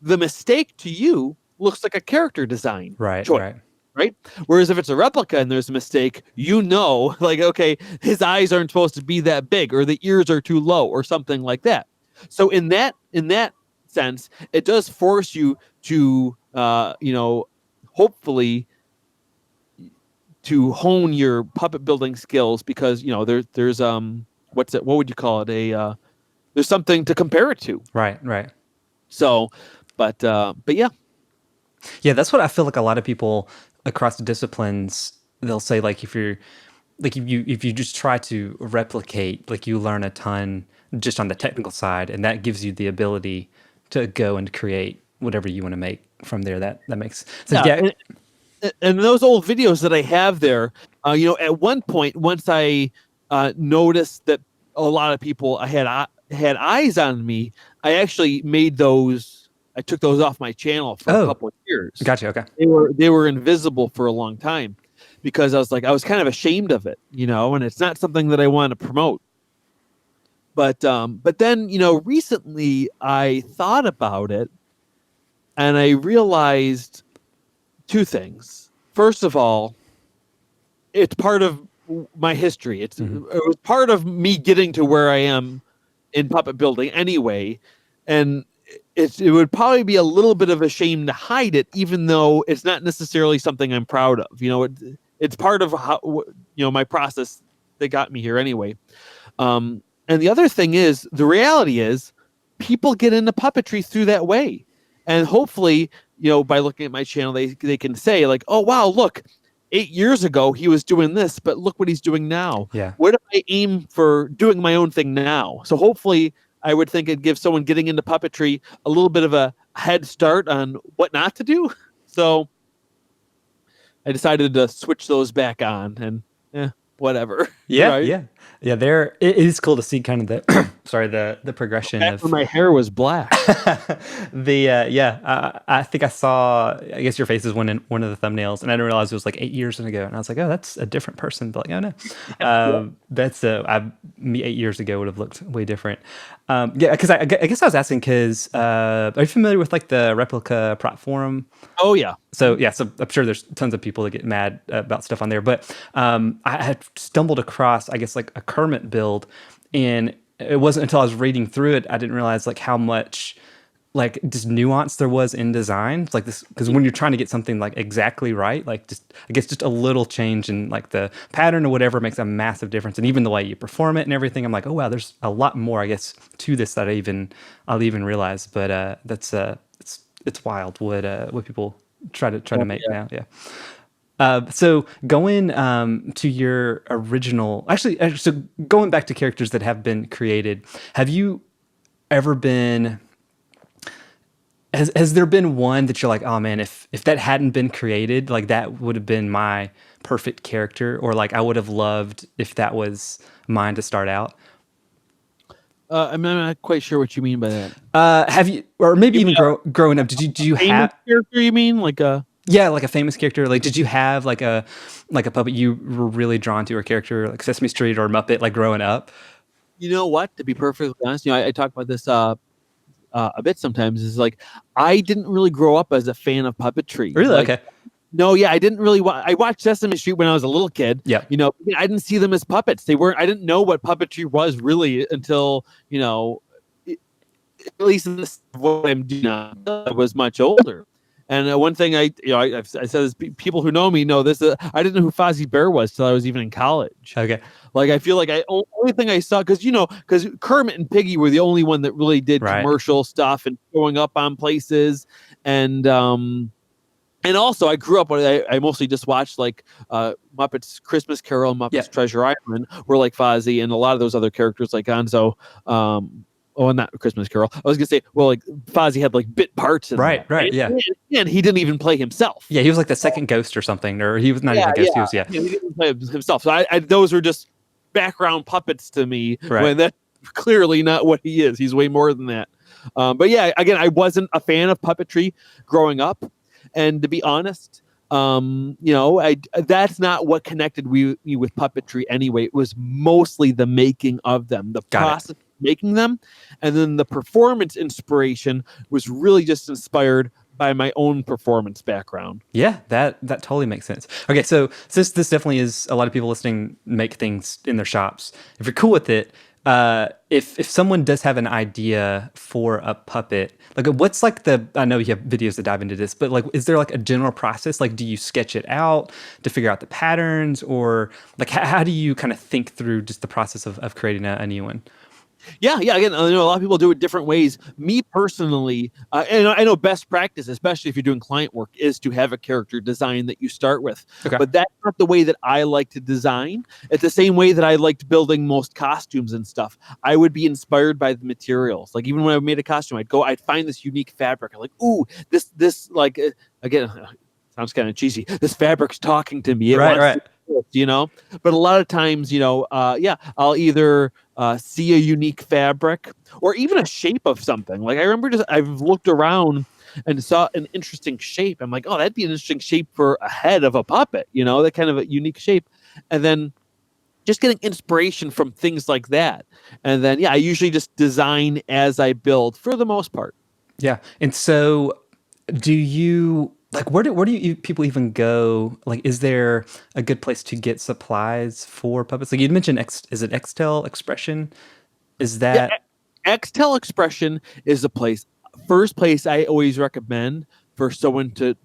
the mistake to you looks like a character design Right. choice. Right. Whereas if it's a replica and there's a mistake, like, okay, his eyes aren't supposed to be that big, or the ears are too low, or something like that. So in that sense, it does force you to, hopefully, to hone your puppet building skills, because there's what would you call it, there's something to compare it to. Right. So, but yeah. Yeah, that's what I feel like a lot of people across the disciplines, they'll say, like, if you just try to replicate, like, you learn a ton just on the technical side, and that gives you the ability to go and create whatever you want to make from there. That makes sense. Yeah. And those old videos that I have there, at one point, once I noticed that a lot of people had eyes on me, I actually made those. I took those off my channel for a couple of years. Gotcha. Okay. They were invisible for a long time because I was kind of ashamed of it, and it's not something that I want to promote. But then, recently I thought about it and I realized two things. First of all, it's part of my history. It was part of me getting to where I am in puppet building anyway. And it would probably be a little bit of a shame to hide it, even though it's not necessarily something I'm proud of. It's part of how, my process that got me here anyway. And the other thing is, the reality is, people get into puppetry through that way. And hopefully, by looking at my channel, they can say, like, oh, wow, look, 8 years ago, he was doing this, but look what he's doing now. Yeah. What if I aim for doing my own thing now? So hopefully, I would think it'd give someone getting into puppetry a little bit of a head start on what not to do. So I decided to switch those back on, and whatever. Yeah. Right? Yeah. It is cool to see kind of the progression Back of when my hair was black. I think I saw, I guess your face is one of the thumbnails, and I didn't realize it was like 8 years ago, and I was like, oh, that's a different person. But like, oh no, that's me 8 years ago would have looked way different. Because I guess I was asking because are you familiar with like the replica prop forum? Oh yeah. So I'm sure there's tons of people that get mad about stuff on there, but I had stumbled across, I guess, like a Kermit build, and it wasn't until I was reading through it I didn't realize like how much like just nuance there was in design. It's like this, because when you're trying to get something like exactly right, like just a little change in like the pattern or whatever makes a massive difference, and even the way you perform it and everything. I'm like, oh wow, there's a lot more, I guess, to this that I'll even realize. But that's it's wild what people try to make now. Yeah. So going to your original, actually, so going back to characters that have been created, have you ever been? Has there been one that you're like, oh man, if that hadn't been created, like that would have been my perfect character, or like I would have loved if that was mine to start out? I'm not quite sure what you mean by that. Have you, or maybe even growing up, did you have character? You mean like a? Yeah, like a famous character. Like, did you have like a puppet you were really drawn to, or character like Sesame Street or Muppet, like growing up? You know what? To be perfectly honest, I talk about this a bit sometimes. Is like I didn't really grow up as a fan of puppetry. Really? Like, Okay. No, yeah, I didn't really I watched Sesame Street when I was a little kid. Yeah. You know, I didn't see them as puppets. They weren't. I didn't know what puppetry was really until, you know, at least in this what I'm doing now. I was much older. And one thing I said is people who know me know this. I didn't know who Fozzie Bear was till I was even in college. Okay. Like I feel like only thing I saw because Kermit and Piggy were the only one that really did Right. commercial stuff and showing up on places and also I grew up I mostly just watched like Muppets Christmas Carol, Muppets Treasure Island, were like Fozzie and a lot of those other characters like Gonzo. Not Christmas Carol. I was gonna say, well, like Fozzie had like bit parts in right, that. right, yeah. And he didn't even play himself. Yeah, he was like the second ghost or something, or he was not even a ghost. Yeah. He didn't play himself. So those were just background puppets to me. Right. When that's clearly not what he is. He's way more than that. But yeah, again, I wasn't a fan of puppetry growing up, and to be honest, that's not what connected me with puppetry anyway. It was mostly the making of them, the process of making them, and then the performance inspiration was really just inspired by my own performance background. Yeah, that totally makes sense. Okay, so this definitely is a lot of people listening make things in their shops. If you're cool with it, if someone does have an idea for a puppet, like what's like I know you have videos that dive into this, but like is there like a general process? Like do you sketch it out to figure out the patterns, or like how do you kind of think through just the process of creating a new one? Yeah. Again, I know a lot of people do it different ways. Me personally, and I know best practice, especially if you're doing client work, is to have a character design that you start with. Okay. But that's not the way that I like to design. It's the same way that I liked building most costumes and stuff. I would be inspired by the materials. Like even when I made a costume, I'd find this unique fabric. I'm like, ooh, this like again. Sounds kind of cheesy. This fabric's talking to me. Right. But a lot of times, I'll either see a unique fabric or even a shape of something. Like I remember I've looked around and saw an interesting shape. I'm like, oh, that'd be an interesting shape for a head of a puppet, that kind of a unique shape. And then just getting inspiration from things like that. And then, I usually just design as I build for the most part. Yeah. And so do you... like where do you people even go? Like, is there a good place to get supplies for puppets? Like you mentioned, is it Xtel Expression? Is that Xtel Expression is the first place I always recommend for someone to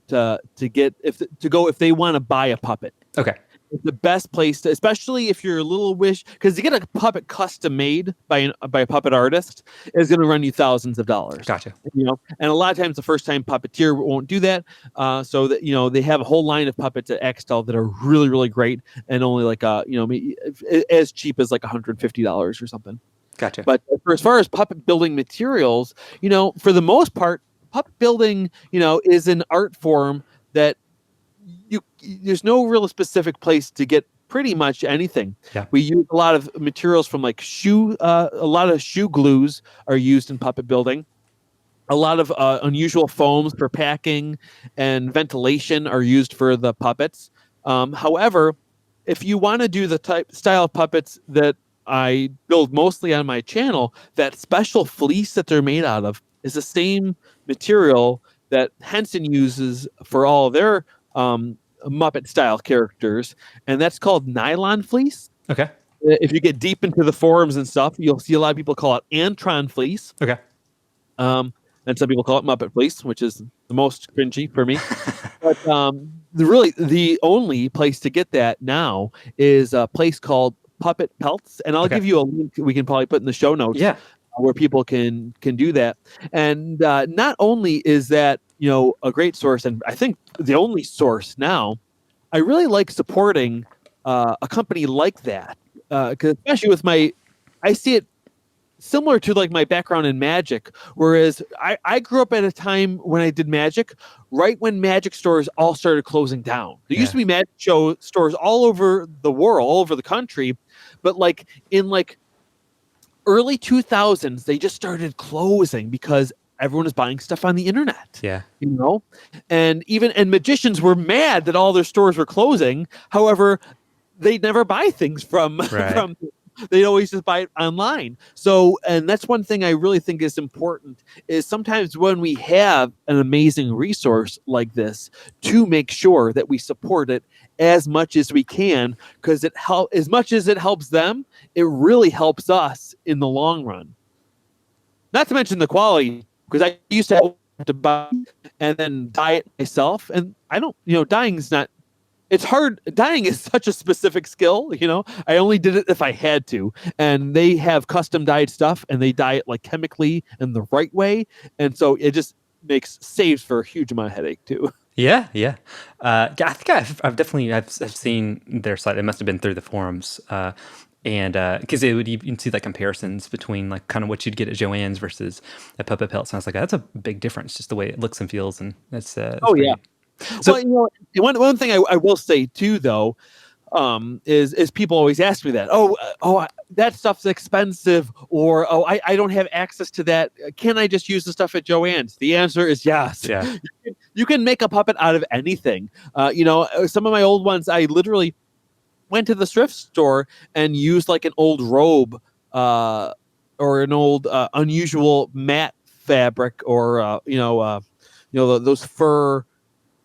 get if they want to buy a puppet. Okay. It's the best place to, especially if you're a little because to get a puppet custom made by a puppet artist is going to run you thousands of dollars. Gotcha. And a lot of times the first time puppeteer won't do that. So that they have a whole line of puppets at Xtel that are really, really great and only like as cheap as like $150 or something. Gotcha. But as far as puppet building materials, for the most part, puppet building, is an art form that there's no real specific place to get pretty much anything. Yeah. We use a lot of materials from like a lot of shoe glues are used in puppet building. A lot of unusual foams for packing and ventilation are used for the puppets. However, if you want to do the style of puppets that I build mostly on my channel, that special fleece that they're made out of is the same material that Henson uses for all their Muppet style characters, and that's called nylon fleece. Okay. If you get deep into the forums and stuff, you'll see a lot of people call it Antron fleece. Okay. And some people call it Muppet fleece, which is the most cringy for me. But the only place to get that now is a place called Puppet Pelts, and I'll give you a link we can probably put in the show notes. Yeah. Where people can do that. And not only is that a great source, and I think the only source now, I really like supporting a company like that, because especially with I see it similar to like my background in magic, whereas I grew up at a time when I did magic, right when magic stores all started closing down. There used to be magic stores all over the world, all over the country, but like in like early 2000s, they just started closing because everyone was buying stuff on the internet. Yeah. And magicians were mad that all their stores were closing. However, they'd never buy things from They'd always just buy it online. So, and that's one thing I really think is important is sometimes when we have an amazing resource like this, to make sure that we support it as much as we can, because as much as it helps them, it really helps us in the long run. Not to mention the quality, because I used to have to buy and then dye it myself, and I don't, dyeing is not. It's hard. Dyeing is such a specific skill. I only did it if I had to, and they have custom dyed stuff, and they dye it like chemically in the right way, and so it just saves for a huge amount of headache too. Yeah, yeah. Yeah, I think I've definitely I've seen their site. It must have been through the forums, and because it would, you can see like comparisons between like kind of what you'd get at Joann's versus at Puppet Pelts. And I was like, that's a big difference, just the way it looks and feels, and that's Oh pretty yeah. neat. So Well, one thing I will say too, though, is people always ask me that. That stuff's expensive, or I don't have access to that. Can I just use the stuff at Joann's? The answer is yes. yeah, You can make a puppet out of anything. Some of my old ones, I literally went to the thrift store and used like an old robe, or an old unusual matte fabric, or those fur.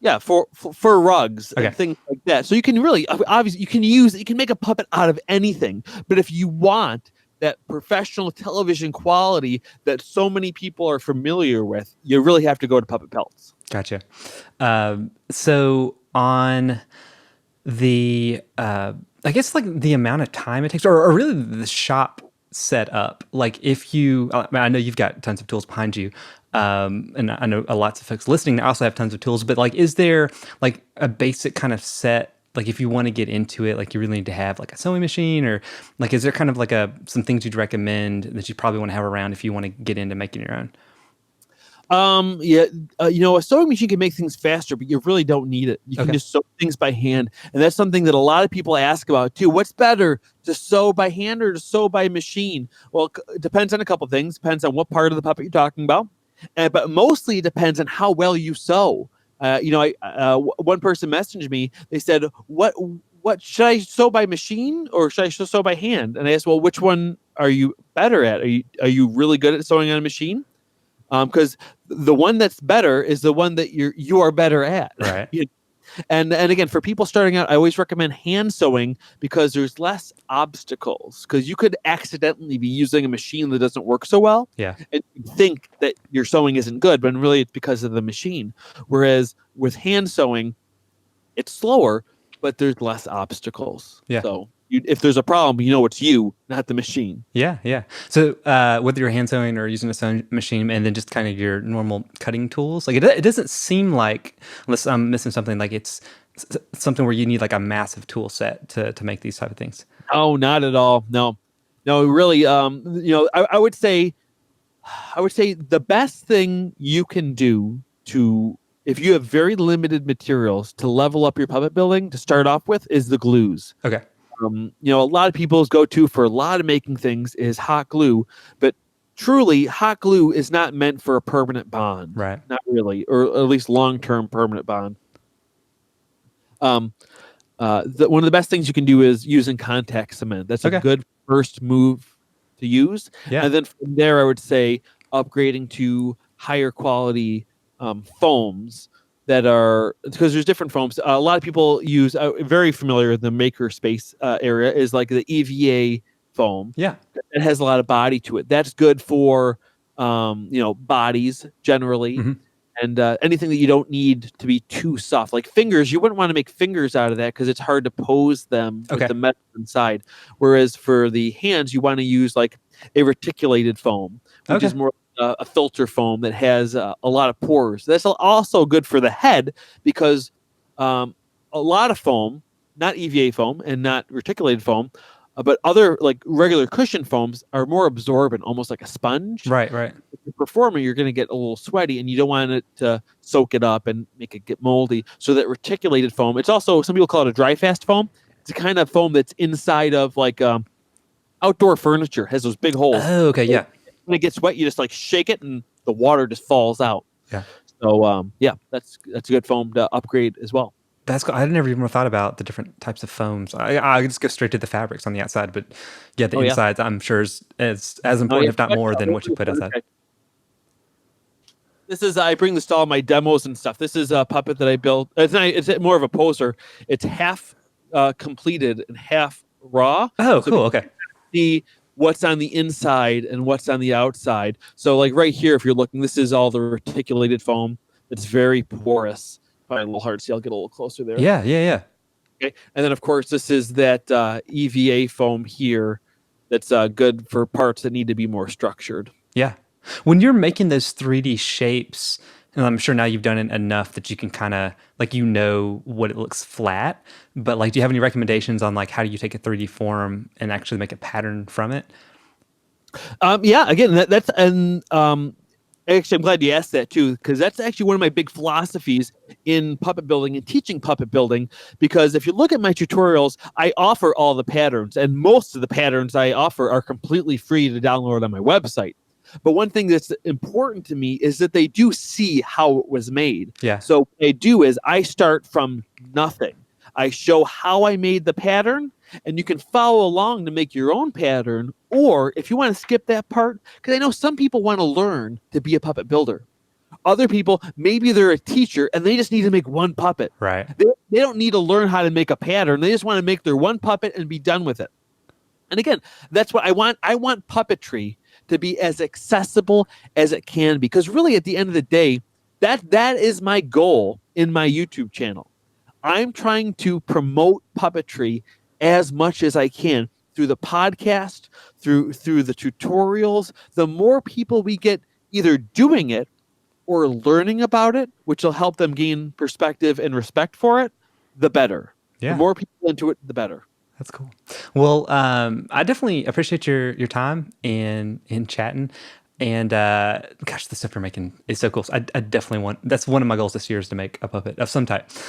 Yeah, for fur rugs okay, and things like that. So you can really, obviously, you can make a puppet out of anything. But if you want that professional television quality that so many people are familiar with, you really have to go to Puppet Pelts. gotcha. So on the I guess like the amount of time it takes, or really the shop set up. Like if you, I know you've got tons of tools behind you, and I know lots of folks listening also have tons of tools. But like, is there like a basic kind of set? Like if you want to get into it, like you really need to have like a sewing machine, or like is there kind of like some things you'd recommend that you probably want to have around if you want to get into making your own? Yeah, a sewing machine can make things faster, but you really don't need it. You can Okay. just sew things by hand, and that's something that a lot of people ask about too. What's better, to sew by hand or to sew by machine? Well, it depends on a couple things. Depends on what part of the puppet you're talking about, but mostly it depends on how well you sew. One person messaged me. They said, "What should I sew by machine or should I sew by hand?" And I asked, "Well, which one are you better at? Are you really good at sewing on a machine?" Because the one that's better is the one that you are better at. Right. And again, for people starting out, I always recommend hand sewing because there's less obstacles. Because you could accidentally be using a machine that doesn't work so well, Yeah. and you think that your sewing isn't good, but really it's because of the machine. Whereas with hand sewing, it's slower, but there's less obstacles. Yeah. So if there's a problem, it's you, not the machine. Yeah, yeah. So whether you're hand sewing or using a sewing machine, and then just kind of your normal cutting tools, like it doesn't seem like, unless I'm missing something, like it's something where you need like a massive tool set to make these type of things. Oh, not at all. No, really. I would say the best thing you can do if you have very limited materials to level up your puppet building to start off with is the glues. Okay. A lot of people's go-to for a lot of making things is hot glue, but truly hot glue is not meant for a permanent bond. Right. Not really, or at least long-term permanent bond. One of the best things you can do is using contact cement. That's Okay. a good first move to use. Yeah. And then from there, I would say upgrading to higher quality foams that are, because there's different foams. A lot of people use, very familiar in the makerspace area, is like the EVA foam. Yeah. It has a lot of body to it. That's good for bodies generally. Mm-hmm. And anything that you don't need to be too soft, like fingers, you wouldn't want to make fingers out of that because it's hard to pose them with the metal inside. Whereas for the hands, you want to use like a reticulated foam, which is more a filter foam that has a lot of pores. That's also good for the head because a lot of foam, not EVA foam and not reticulated foam, but other like regular cushion foams are more absorbent, almost like a sponge. Right, right. If you're performing, you're going to get a little sweaty, and you don't want it to soak it up and make it get moldy. So that reticulated foam, it's also, some people call it a dry fast foam. It's a kind of foam that's inside of like outdoor furniture, has those big holes. Oh, okay, yeah. When it gets wet, you just like shake it, and the water just falls out. Yeah. So that's a good foam to upgrade as well. That's cool. I never even thought about the different types of foams. I just go straight to the fabrics on the outside, but yeah, the Oh yeah. insides I'm sure is as Oh yeah. important, if not more, than what you put outside. This is I bring this to all my demos and stuff. This is a puppet that I built. It's not. It's more of a poser. It's half completed and half raw. Oh, So cool. Okay. see what's on the inside and what's on the outside. So like right here, if you're looking, this is all the reticulated foam. It's very porous. Probably a little hard to see. I'll get a little closer there. Yeah, yeah, yeah. Okay. And then of course this is that EVA foam here. That's good for parts that need to be more structured. Yeah. When you're making those 3D shapes, and I'm sure now you've done it enough that you can kind of like what it looks flat, but like do you have any recommendations on like how do you take a 3D form and actually make a pattern from it? Yeah, again, that's and actually, I'm glad you asked that too, because that's actually one of my big philosophies in puppet building and teaching puppet building. Because if you look at my tutorials, I offer all the patterns, and most of the patterns I offer are completely free to download on my website. But one thing that's important to me is that they do see how it was made. Yeah. So what I do is I start from nothing. I show how I made the pattern, and you can follow along to make your own pattern. Or if you want to skip that part, because I know some people want to learn to be a puppet builder. Other people, maybe they're a teacher and they just need to make one puppet. Right. They don't need to learn how to make a pattern. They just want to make their one puppet and be done with it. And again, that's what I want. I want puppetry to be as accessible as it can be. Because really, at the end of the day, that is my goal in my YouTube channel. I'm trying to promote puppetry as much as I can through the podcast, through the tutorials. The more people we get either doing it or learning about it, which will help them gain perspective and respect for it, the better. Yeah. The more people into it, the better. That's cool. Well, I definitely appreciate your time and in chatting. And gosh, the stuff you're making is so cool. So I definitely that's one of my goals this year is to make a puppet of some type. So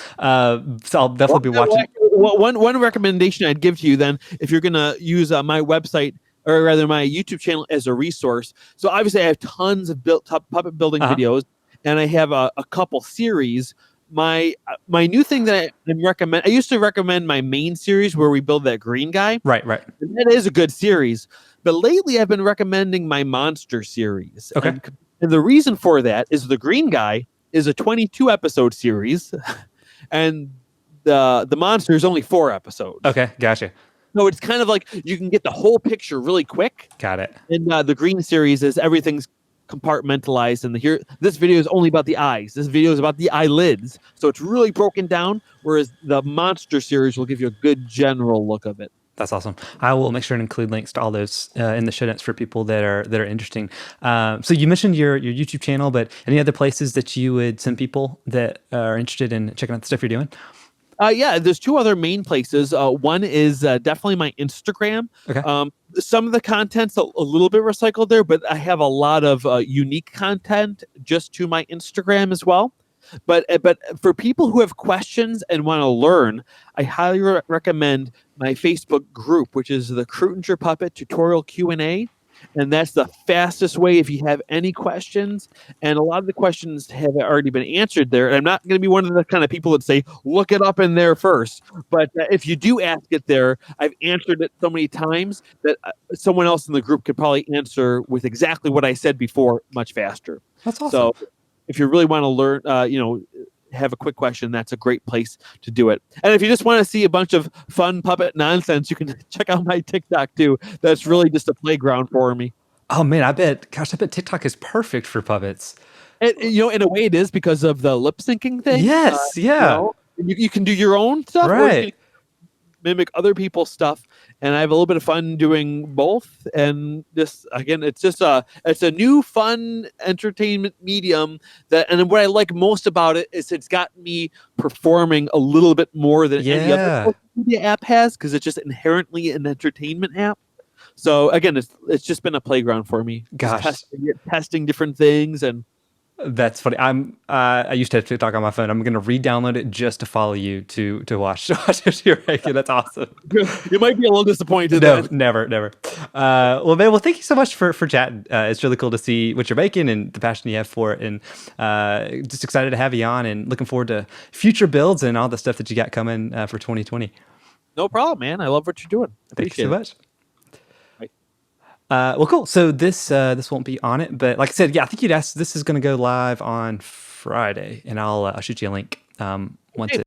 I'll definitely be watching. One recommendation I'd give to you then, if you're going to use my website, or rather my YouTube channel as a resource. So obviously I have tons of puppet building videos, and I have a couple series. My new thing that I used to recommend my main series where we build that green guy. Right. And that is a good series. But lately I've been recommending my monster series. Okay. And the reason for that is the green guy is a 22 episode series and the monster is only 4 episodes. Okay. Gotcha. So it's kind of like you can get the whole picture really quick. Got it. And the green series is everything's compartmentalized, and this video is only about the eyes. This video is about the eyelids, so it's really broken down. Whereas the monster series will give you a good general look of it. That's awesome. I will make sure and include links to all those in the show notes for people that are interesting. So you mentioned your YouTube channel, but any other places that you would send people that are interested in checking out the stuff you're doing? Yeah, there's 2 other main places. One is definitely my Instagram. Okay. Some of the content's a little bit recycled there, but I have a lot of unique content just to my Instagram as well. But for people who have questions and want to learn, I highly recommend my Facebook group, which is the Kreutinger Puppet Tutorial Q&A. And that's the fastest way if you have any questions. And a lot of the questions have already been answered there. And I'm not going to be one of the kind of people that say, look it up in there first. But if you do ask it there, I've answered it so many times that someone else in the group could probably answer with exactly what I said before much faster. That's awesome. So if you really want to learn, have a quick question, that's a great place to do it. And if you just want to see a bunch of fun puppet nonsense, you can check out my TikTok too. That's really just a playground for me. Oh man, I bet TikTok is perfect for puppets. And, in a way it is because of the lip syncing thing. Yes, yeah. You can do your own stuff, right? Or you can mimic other people's stuff, and I have a little bit of fun doing both. And just again, it's a new fun entertainment medium and what I like most about it is it's got me performing a little bit more than any other social media app has, because it's just inherently an entertainment app. So again, it's just been a playground for me. Gosh, testing different things, and That's funny. I used to have TikTok on my phone. I'm gonna re-download it just to follow you to watch your ranking. That's awesome. You might be a little disappointed No, then. never, never. Well, man. Well, thank you so much for chatting. It's really cool to see what you're making and the passion you have for it, and just excited to have you on, and looking forward to future builds and all the stuff that you got coming for 2020. No problem, man. I love what you're doing. Thank you Appreciate so it. much. Bye. Well, cool. So this won't be on it, but like I said, yeah, I think you'd asked. This is going to go live on Friday, and I'll shoot you a link once Okay.